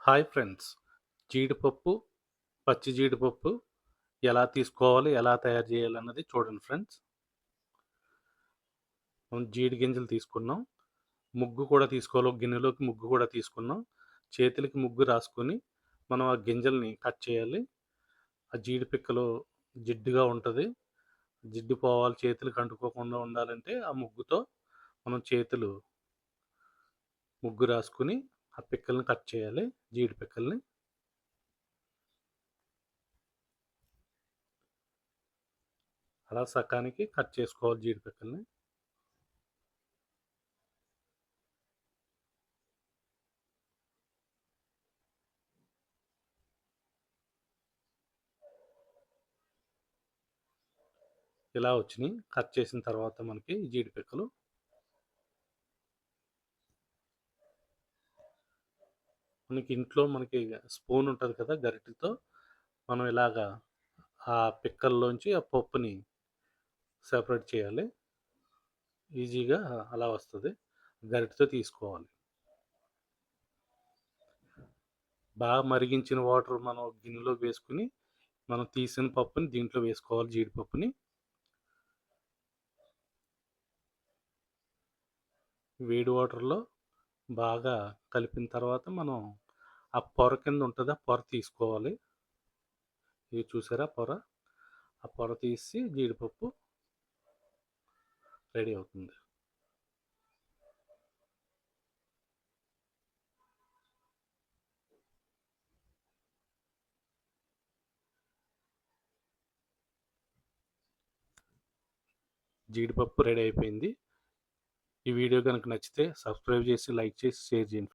Hi friends. జీడిపప్పు, పచ్చి జీడిపప్పు ఎలా తీసుకోవాలి, ఎలా తయారు చేయాలన్నది చూడండి ఫ్రెండ్స్. మనం జీడి గింజలు తీసుకున్నాం. ముగ్గు కూడా తీసుకోవాలి. ఒక గిన్నెలోకి ముగ్గు కూడా తీసుకున్నాం. చేతులకి ముగ్గు రాసుకొని, మనం ఆ గింజల్ని కట్ చేయాలి. ఆ జీడి పిక్కలు జిడ్డుగా ఉంటది. జిడ్డు పోవాలి, చేతులకి అంటుకోకుండా ఉండాలంటే ఆ ముగ్గుతో మనం ముగ్గు రాసుకొని, ఆ పిక్కల్ని కట్ చేయాలి. జీడి పిక్కల్ని. అలా సకానికి కట్ చేసుకోవాలి జీడి పిక్కల్ని. ఇలా వచ్చినియి. కట్ చేసిన తర్వాత మనకి జీడి పిక్కలు మనకి ఇంట్లో స్పూన్ ఉంటది కదా! గరిటెతో మనం ఇలాగా ఆ పిక్కల్లోంచి ఆ పప్పుని సెపరేట్ చేయాలి. ఈజీగా అలా వస్తది. గరిటెతో తీసుకోవాలి. బాగా మరిగించిన వాటర్ మనం గిన్నెలోకి వేసుకొని, మనం తీసిన పప్పుని దీంట్లో వేసుకోవాలి జీడిపప్పుని. వేడి వాటర్‌లో బాగా కలిపిన తర్వాత మనం ఆ పొర కింద ఉంటది. ఆ పొర తీసుకోవాలి. ఇది చూసారా పొర? ఆ పొర తీసి జీడిపప్పు రెడీ అవుతుంది. జీడిపప్పు రెడీ అయిపోయింది. ఈ వీడియో గనుక నచ్చితే సబ్స్క్రైబ్ చేసి, లైక్ చేసి, షేర్ చేయండి.